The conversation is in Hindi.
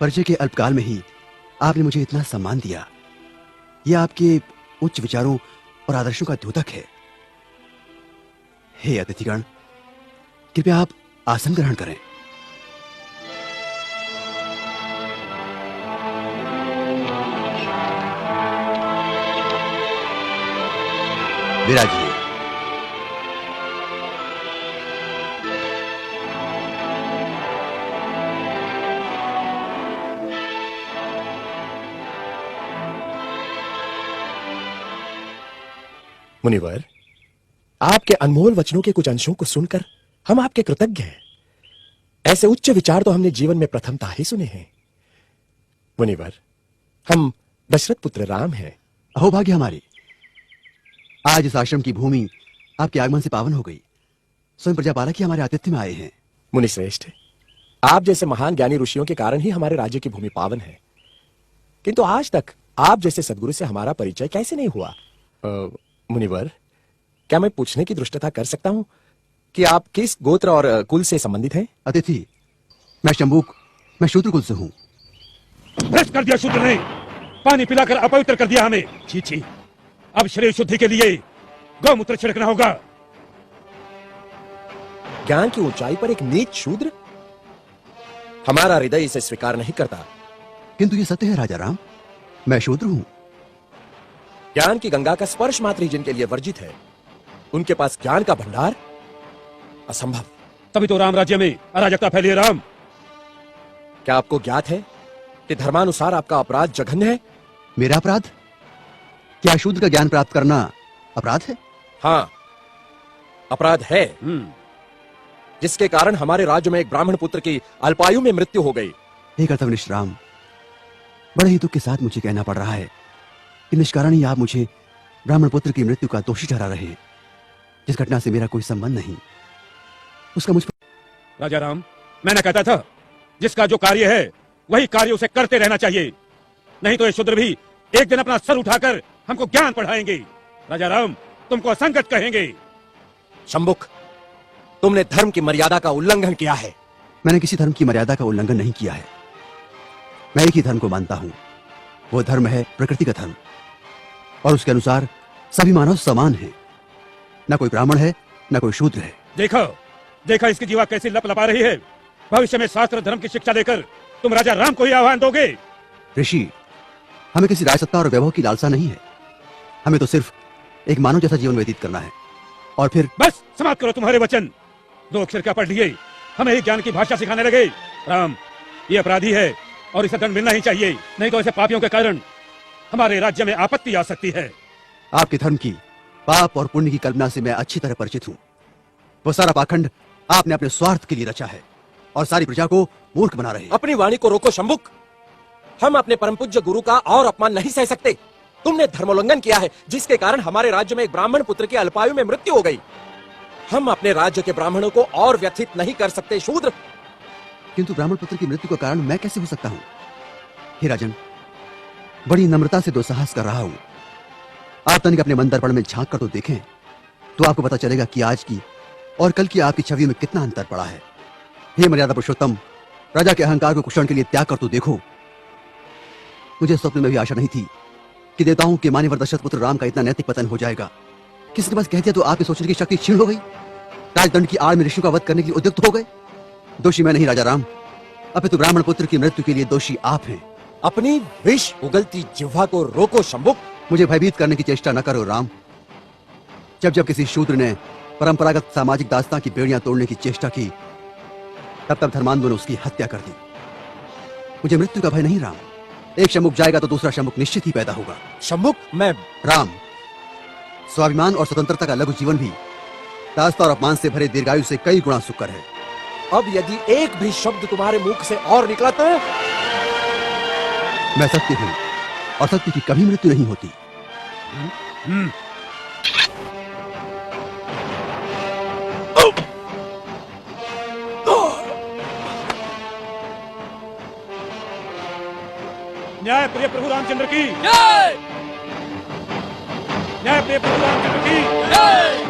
परिचय के अल्पकाल में ही आपने मुझे इतना सम्मान दिया। यह आपके उच्च विचारों और आदर्शों का द्योतक है। हे अतिथिगण, कृपया आप आसन ग्रहण करें। विराजिए। मुनिवर, आपके अनमोल वचनों के कुछ अंशों को सुनकर हम आपके कृतज्ञ हैं। ऐसे उच्च विचार तो हमने जीवन में प्रथमतः ही सुने हैं। मुनिवर, हम दशरथ पुत्र राम हैं। अहोभाग्य हमारी। आज इस आश्रम की भूमि आपके आगमन से पावन हो गई। स्वयं प्रजापालक ही हमारे आतिथ्य में आए हैं। मुनिश्रेष्ठ, आप जैसे महान ज्ञानी ऋषियों के कारण ही हमारे राज्य की भूमि पावन है। किंतु आज तक आप जैसे सद्गुरु से हमारा परिचय कैसे नहीं हुआ? मुनिवर, क्या मैं पूछने की दृष्टता कर सकता हूं कि आप किस गोत्र और कुल से संबंधित हैं? अतिथि, मैं शंबुक, मैं शूद्र कुल से हूं। भ्रष्ट कर दिया शूद्र ने, पानी पिलाकर अपवित्र कर दिया हमें। छी छी, अब शरीर शुद्धि के लिए गौमूत्र छिड़कना होगा। ज्ञान की ऊंचाई पर एक नीच शूद्र? हमारा हृदय इसे स्वीकार नहीं करता। किंतु ये सत्य है राजा राम, मैं शूद्र हूं। ज्ञान की गंगा का स्पर्श मात्र ही जिनके लिए वर्जित है, उनके पास ज्ञान का भंडार असंभव। तभी तो राम राज्य में अराजकता फैली है। राम, क्या आपको ज्ञात है कि धर्मानुसार आपका अपराध जघन्य है? मेरा अपराध? क्या शूद्र का ज्ञान प्राप्त करना अपराध है? हाँ, अपराध है, जिसके कारण हमारे राज्य में एक ब्राह्मण पुत्र की अल्पायु में मृत्यु हो गई। हे कर्तव्यनिष्ठ राम, बड़े ही दुख के साथ मुझे कहना पड़ रहा है कि निष्कारण ही आप मुझे ब्राह्मण पुत्र की मृत्यु का दोषी ठहरा रहे हैं, जिस घटना से मेरा कोई संबंध नहीं। उसका मुझ पर। राजा राम, मैंने कहता था जिसका जो कार्य है वही कार्य उसे करते रहना चाहिए, नहीं तो ये शूद्र भी एक दिन अपना सर उठाकर हमको ज्ञान पढ़ाएंगे। राजा राम, तुमको असंगत कहेंगे। शंभुक, तुमने धर्म की मर्यादा का उल्लंघन किया है। मैंने किसी धर्म की मर्यादा का उल्लंघन नहीं किया है। मैं एक ही धर्म को मानता हूं, वो धर्म है प्रकृति का धर्म, और उसके अनुसार सभी मानव समान हैं। न कोई ब्राह्मण है, न कोई शूद्र है। देखो देखो इसकी जीवा कैसी लप लपा रही है। भविष्य में शास्त्र धर्म की शिक्षा देकर तुम राजा राम को ही आह्वान दोगे। ऋषि, हमें किसी राजसत्ता और वैभव की लालसा नहीं है। हमें तो सिर्फ एक मानव जैसा जीवन व्यतीत करना है, और फिर। बस समाप्त करो तुम्हारे वचन। 2 अक्षर क्या पढ़ लिए, हमें ही ज्ञान की भाषा सिखाने लगे। राम, ये अपराधी है और इसे दंड मिलना ही चाहिए, नहीं तो ऐसे पापियों के कारण हमारे राज्य में आपत्ति आ सकती है। आपके धर्म की पाप और पुण्य की कल्पना से मैं अच्छी तरह परिचित हूं। वो सारा पाखंड आपने अपने स्वार्थ के लिए रचा है और सारी प्रजा को मूर्ख बना रहे हैं। अपनी वाणी को रोको शंभुक। हम अपने परम पूज्य गुरु का और अपमान नहीं सह सकते। तुमने धर्मोल्लंघन किया है, जिसके कारण हमारे राज्य में एक ब्राह्मण पुत्र की अल्पायु में मृत्यु हो गई। हम अपने राज्य के ब्राह्मणों को और व्यथित नहीं कर सकते शूद्र। किंतु ब्राह्मण पुत्र की मृत्यु का कारण मैं कैसे हो सकता हूं? हे राजन, बड़ी नम्रता से दुस्साहस कर रहा हूं। आप तनिक अपने मन दर्पण में झांक कर तो देखें, तो आपको पता चलेगा कि आज की और कल की आपकी छवि में कितना अंतर पड़ा है। हे मर्यादा पुरुषोत्तम, राजा के अहंकार को कुशल के लिए त्याग कर तो देखो। मुझे स्वप्न में भी आशा नहीं थी कि देवताओं के मान्यवर दशरथ पुत्र राम का इतना नैतिक पतन हो जाएगा। किसी के पास कह दिया तो आपके सोचने की शक्ति क्षीण हो गई। राजदंड की आड़ में ऋषियों का वध करने के लिए उद्युक्त हो गए। दोषी मैं नहीं राजा राम, अपितु ब्राह्मण पुत्र की मृत्यु के लिए दोषी आप हैं। अपनी विष उगलती जिह्वा को रोको शंभुक। मुझे भयभीत करने की चेष्टा न करो राम। जब जब किसी शूद्र ने परंपरागत सामाजिक दास्तां की बेड़ियां तोड़ने की चेष्टा की, तब तब धर्मांधों ने उसकी हत्या कर दी। मुझे मृत्यु का भय नहीं राम। एक शंभुक जाएगा तो दूसरा शंभुक निश्चित ही पैदा होगा। शंभुक, मैं राम, स्वाभिमान और स्वतंत्रता का लघु जीवन भी दास्ता और अपमान से भरे दीर्घायु से कई गुना सुकर है। अब यदि एक भी शब्द तुम्हारे मुख से और निकला तो मैं सत्य हूं और सत्य की कभी मृत्यु नहीं होती। न्याय प्रिय प्रभु रामचंद्र की जय। न्याय प्रिय प्रभु रामचंद्र की जय।